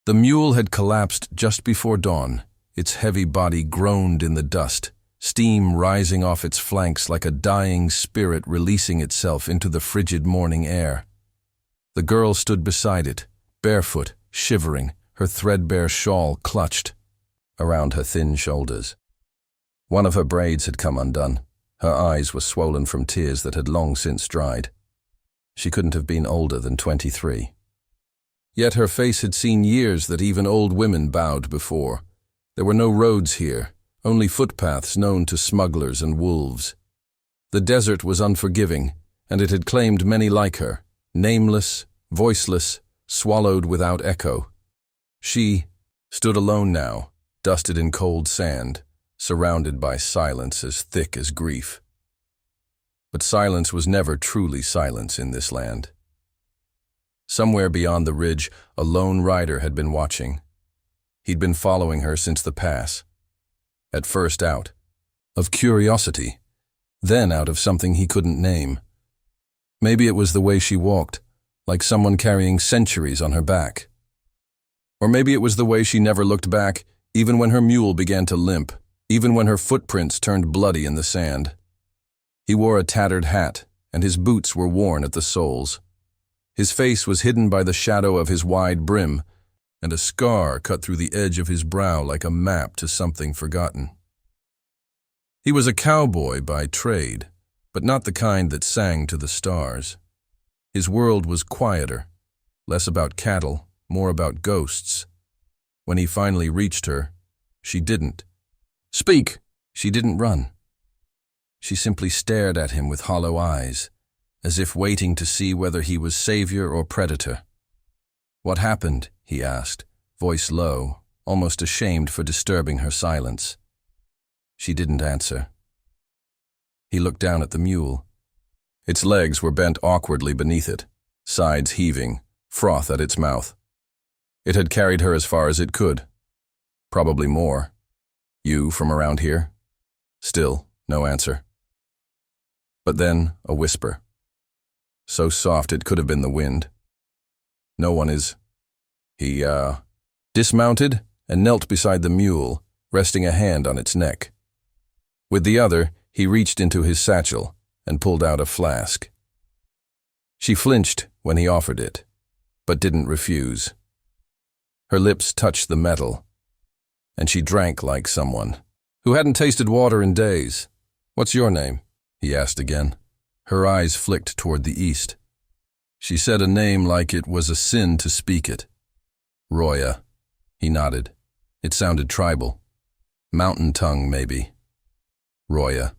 The mule had collapsed just before dawn. Its heavy body groaned in the dust, steam rising off its flanks like a dying spirit releasing itself into the frigid morning air. The girl stood beside it, barefoot, shivering, her threadbare shawl clutched around her thin shoulders. One of her braids had come undone. Her eyes were swollen from tears that had long since dried. She couldn't have been older than 23. Yet her face had seen years that even old women bowed before. There were no roads here, only footpaths known to smugglers and wolves. The desert was unforgiving, and it had claimed many like her, nameless, voiceless, swallowed without echo. She stood alone now, dusted in cold sand, surrounded by silence as thick as grief. But silence was never truly silence in this land. Somewhere beyond the ridge, a lone rider had been watching. He'd been following her since the pass. At first out of curiosity, then out of something he couldn't name. Maybe it was the way she walked, like someone carrying centuries on her back. Or maybe it was the way she never looked back, even when her mule began to limp, even when her footprints turned bloody in the sand. He wore a tattered hat, and his boots were worn at the soles. His face was hidden by the shadow of his wide brim, and a scar cut through the edge of his brow like a map to something forgotten. He was a cowboy by trade, but not the kind that sang to the stars. His world was quieter, less about cattle, more about ghosts. When he finally reached her, she didn't speak. She didn't run. She simply stared at him with hollow eyes, as if waiting to see whether he was savior or predator. "What happened?" he asked, voice low, almost ashamed for disturbing her silence. She didn't answer. He looked down at the mule. Its legs were bent awkwardly beneath it, sides heaving, froth at its mouth. It had carried her as far as it could. Probably more. "You from around here?" Still, no answer. But then, a whisper. So soft it could have been the wind. "No one is..." He, dismounted and knelt beside the mule, resting a hand on its neck. With the other, he reached into his satchel and pulled out a flask. She flinched when he offered it, but didn't refuse. Her lips touched the metal, and she drank like someone who hadn't tasted water in days. "What's your name?" he asked again. Her eyes flicked toward the east. She said a name like it was a sin to speak it. "Roya." He nodded. It sounded tribal. Mountain tongue, maybe. Roya.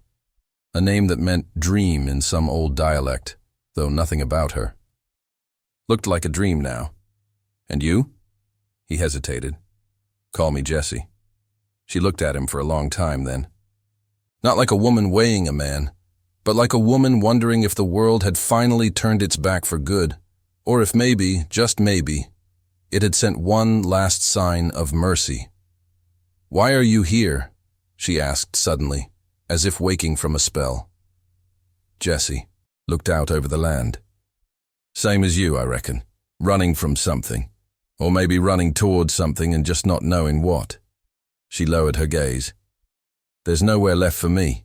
A name that meant dream in some old dialect, though nothing about her. Looked like a dream now. "And you?" He hesitated. "Call me Jesse." She looked at him for a long time then. Not like a woman weighing a man, but like a woman wondering if the world had finally turned its back for good, or if maybe, just maybe, it had sent one last sign of mercy. "Why are you here?" she asked suddenly, as if waking from a spell. Jesse looked out over the land. "Same as you, I reckon. Running from something. Or maybe running towards something and just not knowing what." She lowered her gaze. "There's nowhere left for me."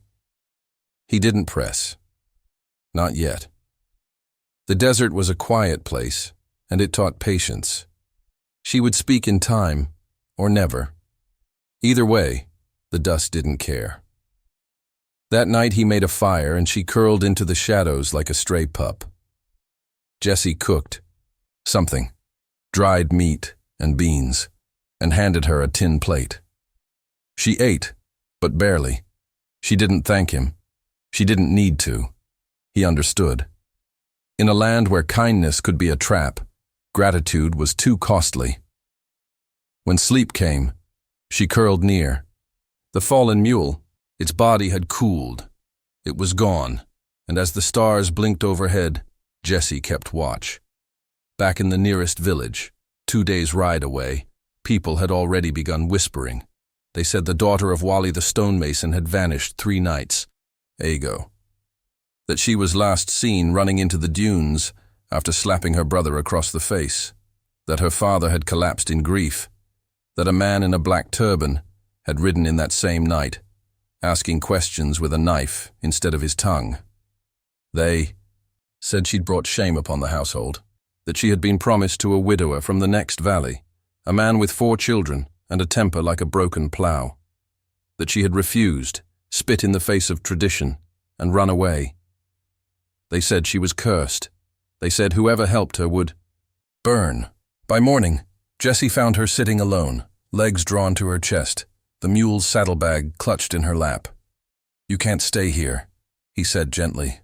He didn't press. Not yet. The desert was a quiet place, and it taught patience. She would speak in time, or never. Either way, the dust didn't care. That night he made a fire and she curled into the shadows like a stray pup. Jesse cooked something, dried meat and beans, and handed her a tin plate. She ate, but barely. She didn't thank him. She didn't need to. He understood. In a land where kindness could be a trap, gratitude was too costly. When sleep came, she curled near. The fallen mule, its body had cooled. It was gone, and as the stars blinked overhead, Jesse kept watch. Back in the nearest village, 2 days' ride away, people had already begun whispering. They said the daughter of Wally the stonemason had vanished 3 nights ago. That she was last seen running into the dunes after slapping her brother across the face. that her father had collapsed in grief, that a man in a black turban had ridden in that same night, asking questions with a knife instead of his tongue. They said she'd brought shame upon the household, that she had been promised to a widower from the next valley, a man with 4 children and a temper like a broken plough, that she had refused, spit in the face of tradition, and run away. They said she was cursed. They said whoever helped her would burn. By morning, Jessie found her sitting alone, legs drawn to her chest, the mule's saddlebag clutched in her lap. "You can't stay here," he said gently.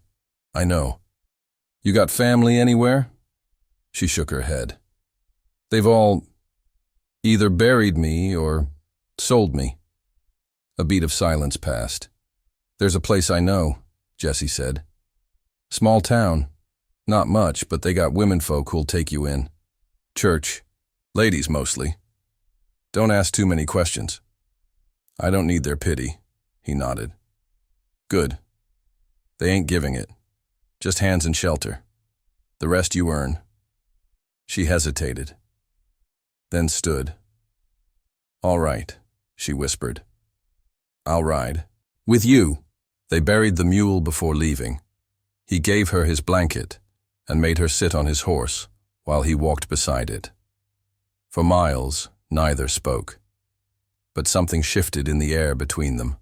"I know." "You got family anywhere?" She shook her head. "They've all either buried me or sold me." A beat of silence passed. "There's a place I know," Jessie said. "Small town. Not much, but they got womenfolk who'll take you in. Church. Ladies mostly. Don't ask too many questions." "I don't need their pity," he nodded. "Good. They ain't giving it. Just hands and shelter. The rest you earn." She hesitated, then stood. "All right," she whispered. "I'll ride. With you." They buried the mule before leaving. He gave her his blanket and made her sit on his horse while he walked beside it. For miles, neither spoke. But something shifted in the air between them.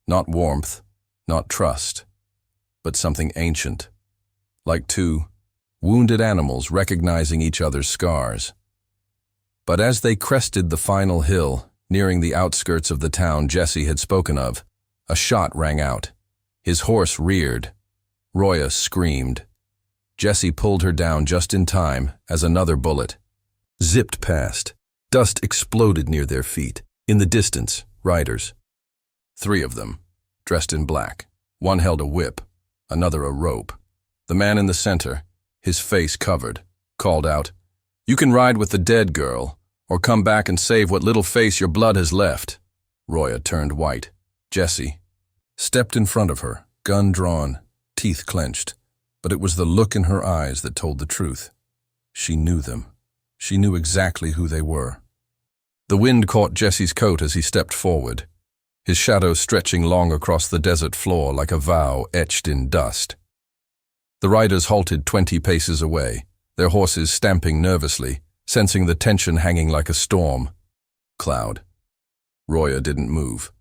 Not warmth, not trust, but something ancient, like 2 wounded animals recognizing each other's scars. But as they crested the final hill, nearing the outskirts of the town Jessie had spoken of, a shot rang out. His horse reared. Roya screamed. Jessie pulled her down just in time as another bullet zipped past. Dust exploded near their feet. In the distance, riders. 3 of them, dressed in black. One held a whip, another a rope. The man in the center, his face covered, called out, "You can ride with the dead girl, or come back and save what little face your blood has left." Roya turned white. Jessie stepped in front of her, gun drawn, teeth clenched, but it was the look in her eyes that told the truth. She knew them. She knew exactly who they were. The wind caught Jessie's coat as he stepped forward, his shadow stretching long across the desert floor like a vow etched in dust. The riders halted 20 paces away, their horses stamping nervously, sensing the tension hanging like a storm cloud. Roya didn't move.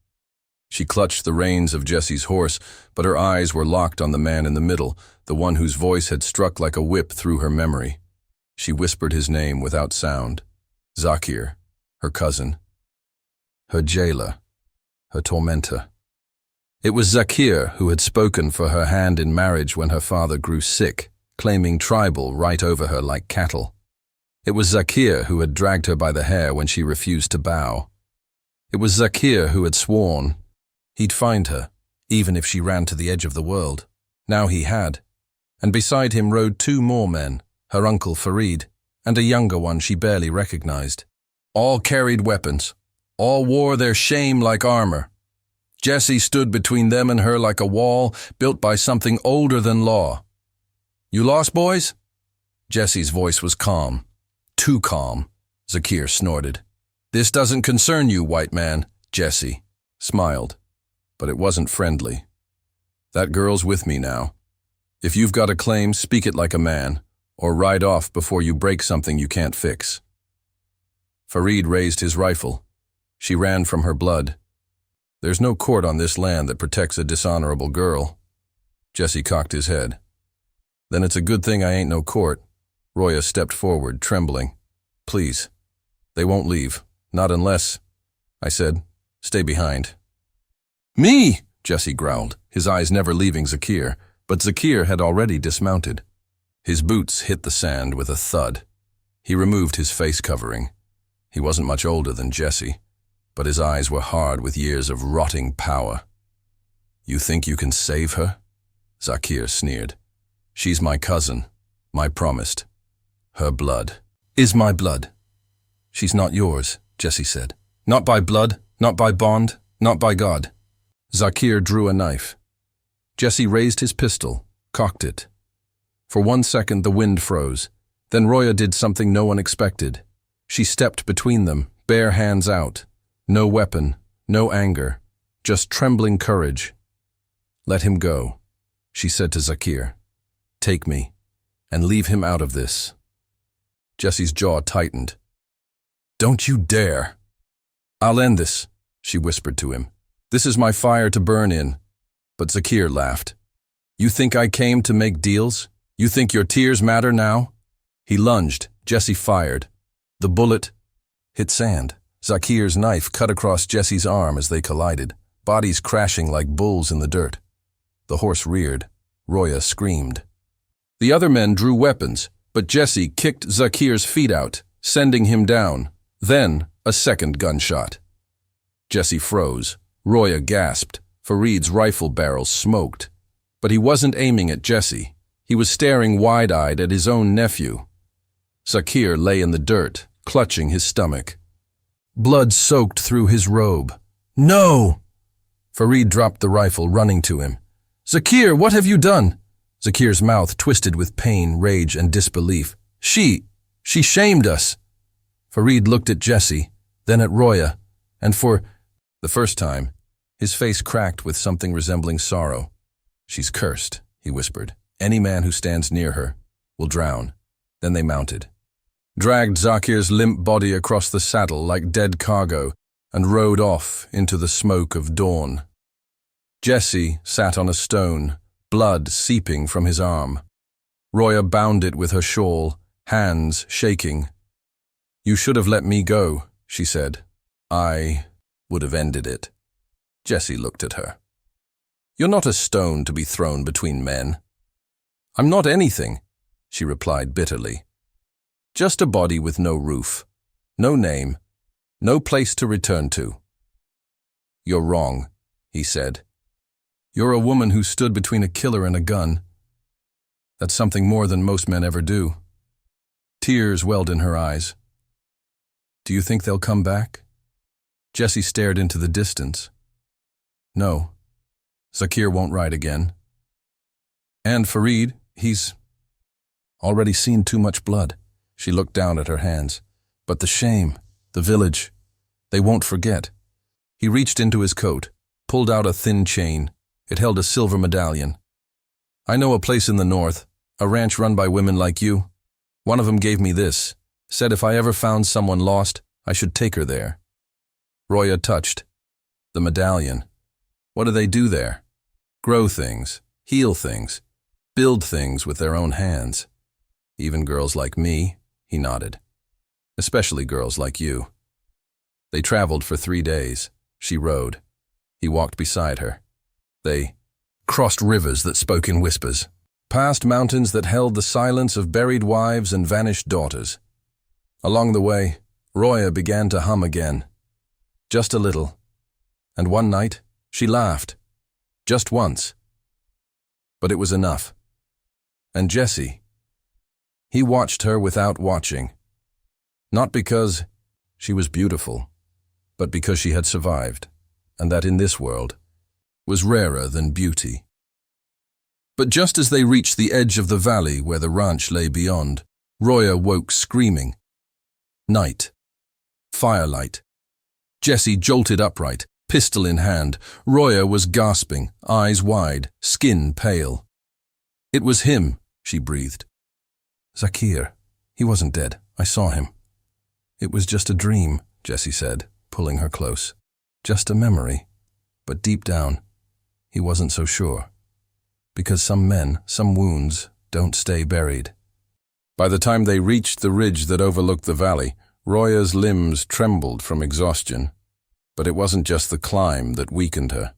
She clutched the reins of Jessie's horse, but her eyes were locked on the man in the middle, the one whose voice had struck like a whip through her memory. She whispered his name without sound. Zakir, her cousin. Her jailer. Her tormentor. It was Zakir who had spoken for her hand in marriage when her father grew sick, claiming tribal right over her like cattle. It was Zakir who had dragged her by the hair when she refused to bow. It was Zakir who had sworn he'd find her, even if she ran to the edge of the world. Now he had. And beside him rode 2 more men, her uncle Farid, and a younger one she barely recognized. All carried weapons. All wore their shame like armor. Jessie stood between them and her like a wall built by something older than law. "You lost, boys?" Jessie's voice was calm. Too calm, Zakir snorted. "This doesn't concern you, white man." Jessie smiled, but it wasn't friendly. "That girl's with me now. If you've got a claim, speak it like a man, or ride off before you break something you can't fix." Farid raised his rifle. She ran from her blood. "There's no court on this land that protects a dishonorable girl." Jessie cocked his head. "Then it's a good thing I ain't no court." Roya stepped forward, trembling. "Please. They won't leave. Not unless—" I said, "Stay behind." "Me!" Jessie growled, his eyes never leaving Zakir, but Zakir had already dismounted. His boots hit the sand with a thud. He removed his face covering. He wasn't much older than Jessie, but his eyes were hard with years of rotting power. "You think you can save her?" Zakir sneered. "She's my cousin, my promised. Her blood is my blood." "She's not yours," Jessie said. "Not by blood, not by bond, not by God." Zakir drew a knife. Jessie raised his pistol, cocked it. For 1 second the wind froze. Then Roya did something no one expected. She stepped between them, bare hands out. No weapon, no anger, just trembling courage. "Let him go," she said to Zakir. "Take me, and leave him out of this." Jesse's jaw tightened. "Don't you dare." "I'll end this," she whispered to him. "This is my fire to burn in." But Zakir laughed. "You think I came to make deals? You think your tears matter now?" He lunged. Jesse fired. The bullet hit sand. Zakir's knife cut across Jesse's arm as they collided, bodies crashing like bulls in the dirt. The horse reared. Roya screamed. The other men drew weapons, but Jesse kicked Zakir's feet out, sending him down. Then, a second gunshot. Jesse froze. Roya gasped. Farid's rifle barrel smoked. But he wasn't aiming at Jesse. He was staring wide-eyed at his own nephew. Zakir lay in the dirt, clutching his stomach. Blood soaked through his robe. "No!" Farid dropped the rifle, running to him. "Zakir, what have you done?" Zakir's mouth twisted with pain, rage, and disbelief. She shamed us." Farid looked at Jesse, then at Roya, and for the first time, his face cracked with something resembling sorrow. "She's cursed," he whispered. "Any man who stands near her will drown." Then they mounted, dragged Zakir's limp body across the saddle like dead cargo, and rode off into the smoke of dawn. Jesse sat on a stone, blood seeping from his arm. Roya bound it with her shawl, hands shaking. "You should have let me go," she said. "I would have ended it." Jesse looked at her. "You're not a stone to be thrown between men." "I'm not anything," she replied bitterly. "Just a body with no roof, no name, no place to return to." "You're wrong," he said. "You're a woman who stood between a killer and a gun. That's something more than most men ever do." Tears welled in her eyes. "Do you think they'll come back?" Jesse stared into the distance. "No. Zakir won't ride again. And Farid, he's already seen too much blood." She looked down at her hands. "But the shame, the village, they won't forget." He reached into his coat, pulled out a thin chain. It held a silver medallion. "I know a place in the north, a ranch run by women like you. One of them gave me this, said if I ever found someone lost, I should take her there." Roya touched. "The medallion. What do they do there?" "Grow things, heal things, build things with their own hands. Even girls like me," he nodded. "Especially girls like you." They traveled for 3 days. She rode. He walked beside her. They crossed rivers that spoke in whispers, past mountains that held the silence of buried wives and vanished daughters. Along the way, Roya began to hum again. Just a little. And one night, she laughed. Just once. But it was enough. And Jesse, he watched her without watching. Not because she was beautiful, but because she had survived, and that in this world was rarer than beauty. But just as they reached the edge of the valley where the ranch lay beyond, Roya woke screaming. Night. Firelight. Jesse jolted upright, pistol in hand. Roya was gasping, eyes wide, skin pale. "It was him," she breathed. "Zakir. He wasn't dead. I saw him." "It was just a dream," Jesse said, pulling her close. "Just a memory." But deep down, he wasn't so sure. Because some men, some wounds, don't stay buried. By the time they reached the ridge that overlooked the valley, Roya's limbs trembled from exhaustion. But it wasn't just the climb that weakened her.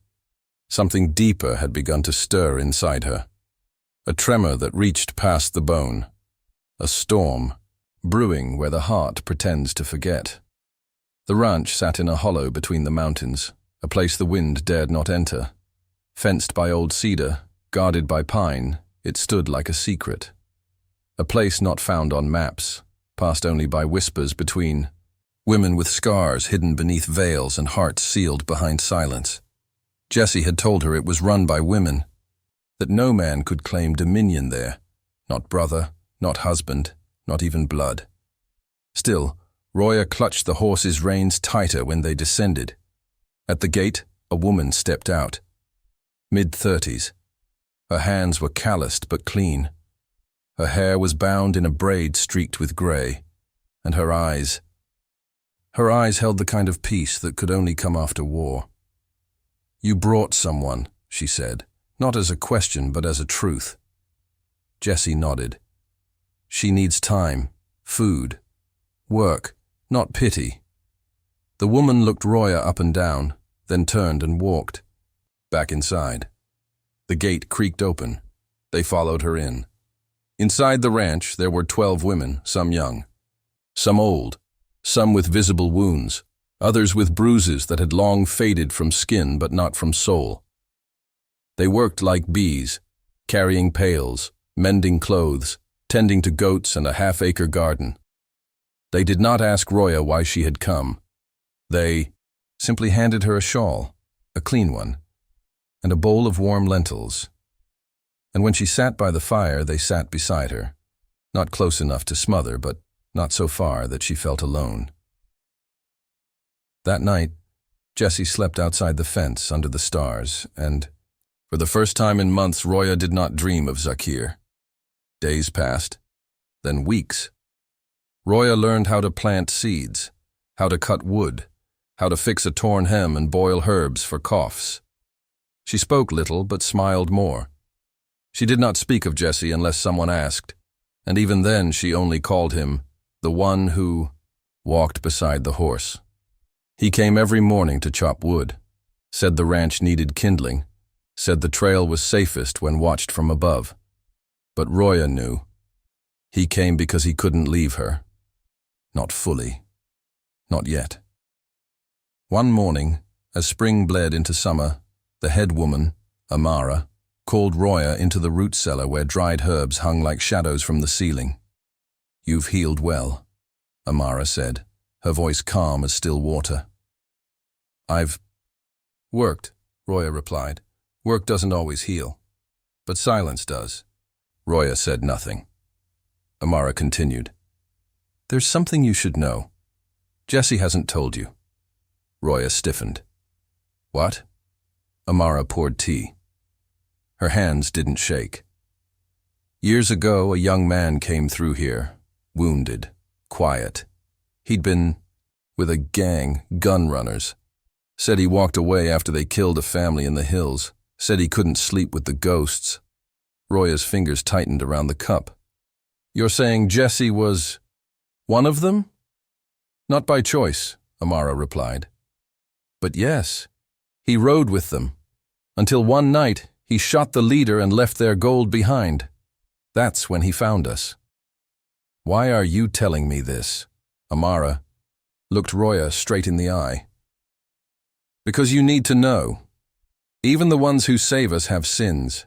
Something deeper had begun to stir inside her. A tremor that reached past the bone. A storm, brewing where the heart pretends to forget. The ranch sat in a hollow between the mountains, a place the wind dared not enter. Fenced by old cedar, guarded by pine, it stood like a secret. A place not found on maps, passed only by whispers between women with scars hidden beneath veils and hearts sealed behind silence. Jesse had told her it was run by women, that no man could claim dominion there, not brother, not husband, not even blood. Still, Roya clutched the horse's reins tighter when they descended. At the gate, a woman stepped out. Mid-30s. Her hands were calloused but clean. Her hair was bound in a braid streaked with grey, and her eyes held the kind of peace that could only come after war. "You brought someone," she said, not as a question but as a truth. Jessie nodded. "She needs time, food, work, not pity." The woman looked Roya up and down, then turned and walked. Back inside. The gate creaked open. They followed her in. Inside the ranch there were 12 women, some young, some old, some with visible wounds, others with bruises that had long faded from skin but not from soul. They worked like bees, carrying pails, mending clothes, tending to goats and a half-acre garden. They did not ask Roya why she had come. They simply handed her a shawl, a clean one, and a bowl of warm lentils. And when she sat by the fire, they sat beside her, not close enough to smother, but not so far that she felt alone. That night, Jessie slept outside the fence under the stars, and for the first time in months, Roya did not dream of Zakir. Days passed, then weeks. Roya learned how to plant seeds, how to cut wood, how to fix a torn hem and boil herbs for coughs. She spoke little but smiled more. She did not speak of Jessie unless someone asked, and even then she only called him the one who walked beside the horse. He came every morning to chop wood, said the ranch needed kindling, said the trail was safest when watched from above. But Roya knew. He came because he couldn't leave her. Not fully. Not yet. One morning, as spring bled into summer, the head woman, Amara, called Roya into the root cellar where dried herbs hung like shadows from the ceiling. "You've healed well," Amara said, her voice calm as still water. "I've worked," Roya replied. "Work doesn't always heal, but silence does." Roya said nothing. Amara continued. "There's something you should know. Jessie hasn't told you." Roya stiffened. "What?" Amara poured tea. Her hands didn't shake. "Years ago, a young man came through here, wounded, quiet. He'd been with a gang, gun runners. Said he walked away after they killed a family in the hills. Said he couldn't sleep with the ghosts." Roya's fingers tightened around the cup. "You're saying Jessie was one of them?" "Not by choice," Amara replied. "But yes, he rode with them, until one night he shot the leader and left their gold behind. That's when he found us." "Why are you telling me this?" Amara looked Roya straight in the eye. "Because you need to know. Even the ones who save us have sins,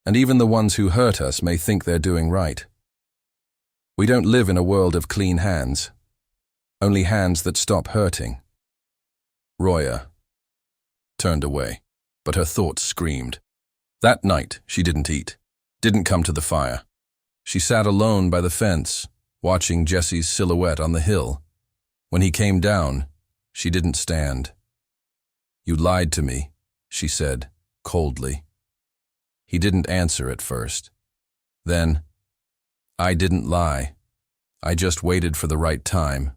and even the ones who hurt us may think they're doing right. We don't live in a world of clean hands, only hands that stop hurting." Roya turned away, but her thoughts screamed. That night, she didn't eat, didn't come to the fire. She sat alone by the fence, watching Jessie's silhouette on the hill. When he came down, she didn't stand. "You lied to me," she said, coldly. He didn't answer at first. Then, "I didn't lie. I just waited for the right time."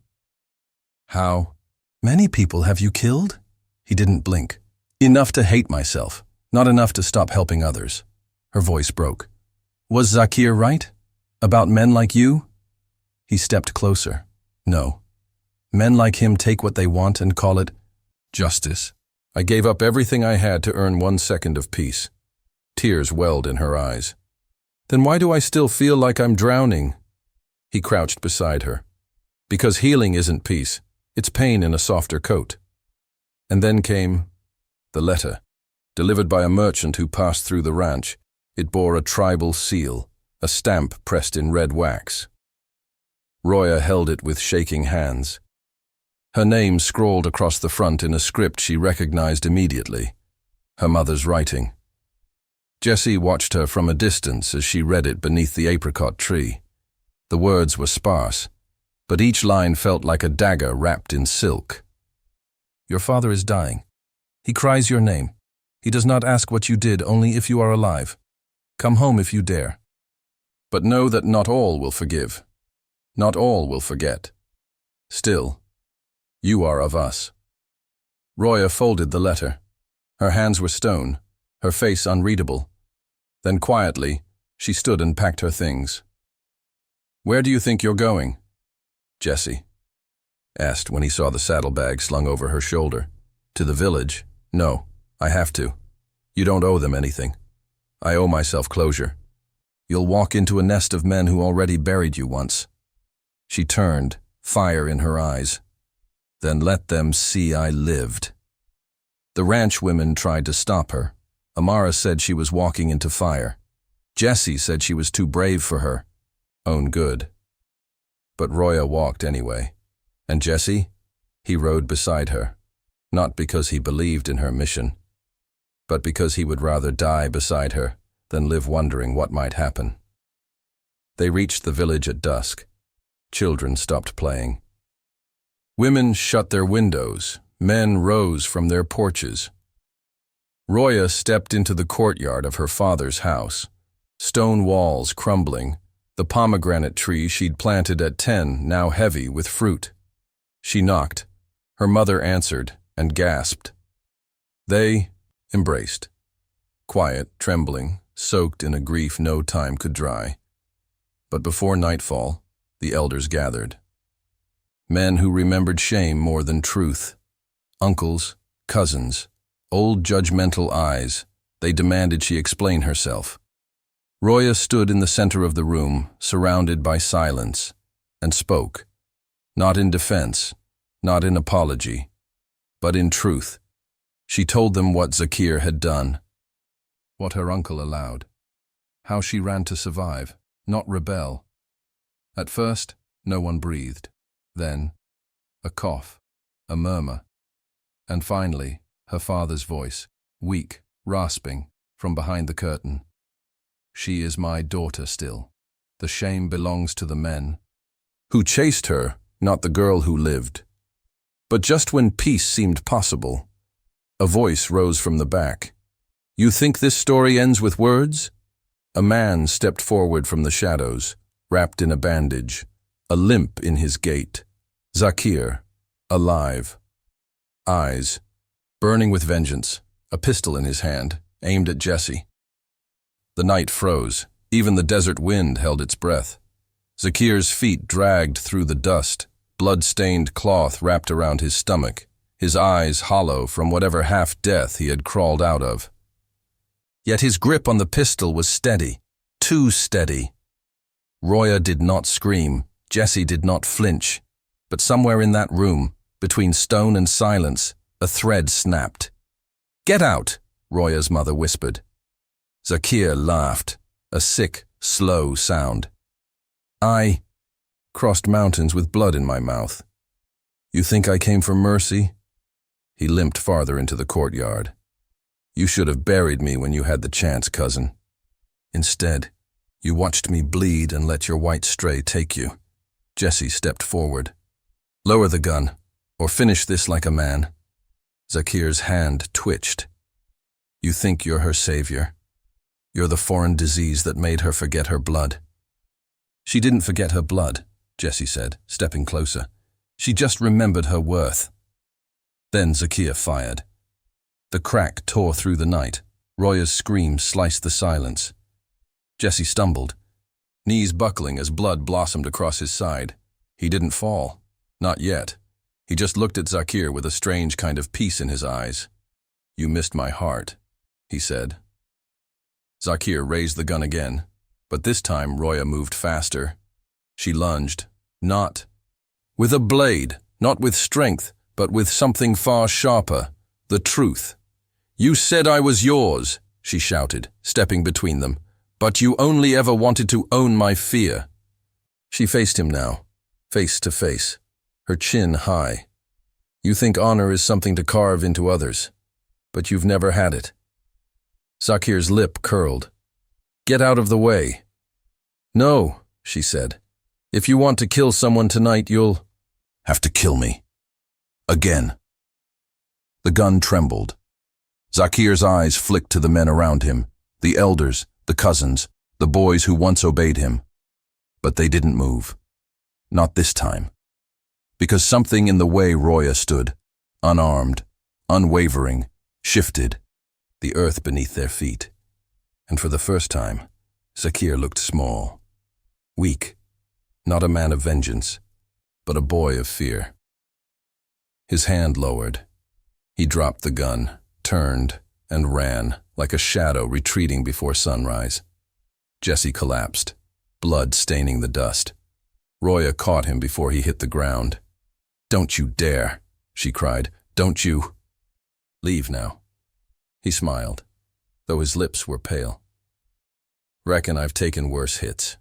"How many people have you killed?" He didn't blink. "Enough to hate myself, not enough to stop helping others." Her voice broke. "Was Zakir right? About men like you?" He stepped closer. "No. Men like him take what they want and call it justice. I gave up everything I had to earn 1 second of peace." Tears welled in her eyes. "Then why do I still feel like I'm drowning?" He crouched beside her. "Because healing isn't peace. It's pain in a softer coat." And then came the letter, delivered by a merchant who passed through the ranch. It bore a tribal seal, a stamp pressed in red wax. Roya held it with shaking hands. Her name scrawled across the front in a script she recognized immediately, her mother's writing. Jessie watched her from a distance as she read it beneath the apricot tree. The words were sparse, but each line felt like a dagger wrapped in silk. Your father is dying. He cries your name. He does not ask what you did, only if you are alive. Come home if you dare. But know that not all will forgive. Not all will forget. Still, you are of us. Roya folded the letter. Her hands were stone, her face unreadable. Then quietly, she stood and packed her things. Where do you think you're going? Jesse asked when he saw the saddlebag slung over her shoulder. To the village? No, I have to. You don't owe them anything. I owe myself closure. You'll walk into a nest of men who already buried you once. She turned, fire in her eyes. Then let them see I lived. The ranch women tried to stop her. Amara said she was walking into fire. Jesse said she was too brave for her own good. But Roya walked anyway. And Jesse? He rode beside her. Not because he believed in her mission, but because he would rather die beside her than live wondering what might happen. They reached the village at dusk. Children stopped playing. Women shut their windows. Men rose from their porches. Roya stepped into the courtyard of her father's house. Stone walls crumbling, the pomegranate tree she'd planted at 10 now heavy with fruit. She knocked. Her mother answered and gasped. They embraced. Quiet, trembling, soaked in a grief no time could dry. But before nightfall, the elders gathered. Men who remembered shame more than truth. Uncles, cousins, old judgmental eyes. They demanded she explain herself. Roya stood in the center of the room, surrounded by silence, and spoke. Not in defense, not in apology, but in truth. She told them what Zakir had done, what her uncle allowed, how she ran to survive, not rebel. At first, no one breathed. Then, a cough, a murmur, and finally, her father's voice, weak, rasping, from behind the curtain. She is my daughter still. The shame belongs to the men who chased her, not the girl who lived. But just when peace seemed possible, a voice rose from the back. You think this story ends with words? A man stepped forward from the shadows, wrapped in a bandage, a limp in his gait. Zakir, alive. Eyes, burning with vengeance, a pistol in his hand, aimed at Jesse. The night froze. Even the desert wind held its breath. Zakir's feet dragged through the dust, blood-stained cloth wrapped around his stomach, his eyes hollow from whatever half-death he had crawled out of. Yet his grip on the pistol was steady, too steady. Roya did not scream, Jesse did not flinch, but somewhere in that room, between stone and silence, a thread snapped. Get out, Roya's mother whispered. Zakir laughed, a sick, slow sound. I crossed mountains with blood in my mouth. You think I came for mercy? He limped farther into the courtyard. You should have buried me when you had the chance, cousin. Instead, you watched me bleed and let your white stray take you. Jesse stepped forward. Lower the gun, or finish this like a man. Zakir's hand twitched. You think you're her savior. You're the foreign disease that made her forget her blood. She didn't forget her blood, Jesse said, stepping closer. She just remembered her worth. Then Zakir fired. The crack tore through the night. Roya's scream sliced the silence. Jesse stumbled, knees buckling as blood blossomed across his side. He didn't fall. Not yet. He just looked at Zakir with a strange kind of peace in his eyes. You missed my heart, he said. Zakir raised the gun again, but this time Roya moved faster. She lunged, not with a blade, not with strength, but with something far sharper, the truth. You said I was yours, she shouted, stepping between them, but you only ever wanted to own my fear. She faced him now, face to face, her chin high. You think honor is something to carve into others, but you've never had it. Zakir's lip curled. Get out of the way. No, she said. If you want to kill someone tonight, you'll have to kill me. Again. The gun trembled. Zakir's eyes flicked to the men around him, the elders, the cousins, the boys who once obeyed him. But they didn't move. Not this time. Because something in the way Roya stood, unarmed, unwavering, shifted, the earth beneath their feet. And for the first time, Zakir looked small, weak, not a man of vengeance, but a boy of fear. His hand lowered. He dropped the gun, turned, and ran, like a shadow retreating before sunrise. Jesse collapsed, blood staining the dust. Roya caught him before he hit the ground. "Don't you dare," she cried. "Don't you." "Leave now." He smiled, though his lips were pale. "Reckon I've taken worse hits."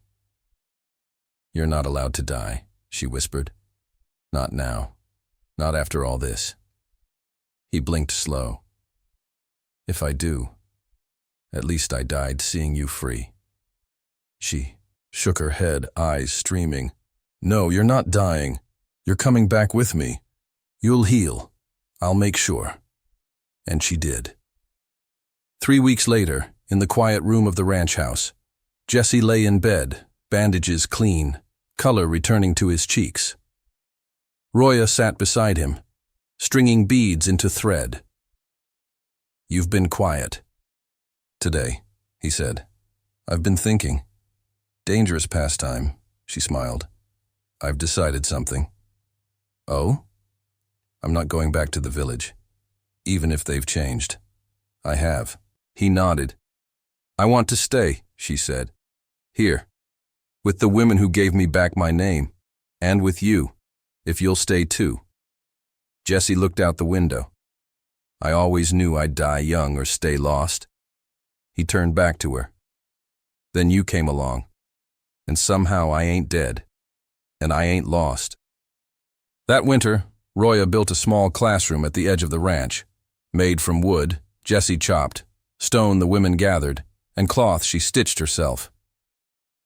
"You're not allowed to die," she whispered. "Not now. Not after all this." He blinked slow. "If I do, at least I died seeing you free." She shook her head, eyes streaming. "No, you're not dying. You're coming back with me. You'll heal. I'll make sure." And she did. 3 weeks later, in the quiet room of the ranch house, Jesse lay in bed, bandages clean, color returning to his cheeks. Roya sat beside him, stringing beads into thread. "You've been quiet today," he said. "I've been thinking. Dangerous pastime," she smiled. "I've decided something." "Oh?" "I'm not going back to the village, even if they've changed." "I have." He nodded. "I want to stay," she said. "Here, with the women who gave me back my name, and with you, if you'll stay too." Jesse looked out the window. "I always knew I'd die young or stay lost." He turned back to her. "Then you came along, and somehow I ain't dead, and I ain't lost." That winter, Roya built a small classroom at the edge of the ranch. Made from wood, Jesse chopped, stone the women gathered, and cloth she stitched herself.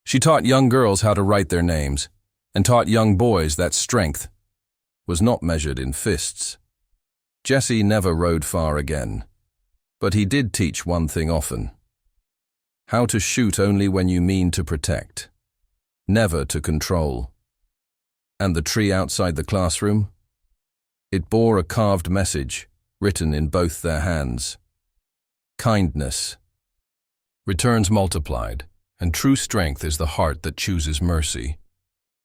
She taught young girls how to write their names, and taught young boys that strength was not measured in fists. Jesse never rode far again, but he did teach one thing often: how to shoot only when you mean to protect, never to control. And the tree outside the classroom? It bore a carved message, written in both their hands. Kindness returns multiplied, and true strength is the heart that chooses mercy.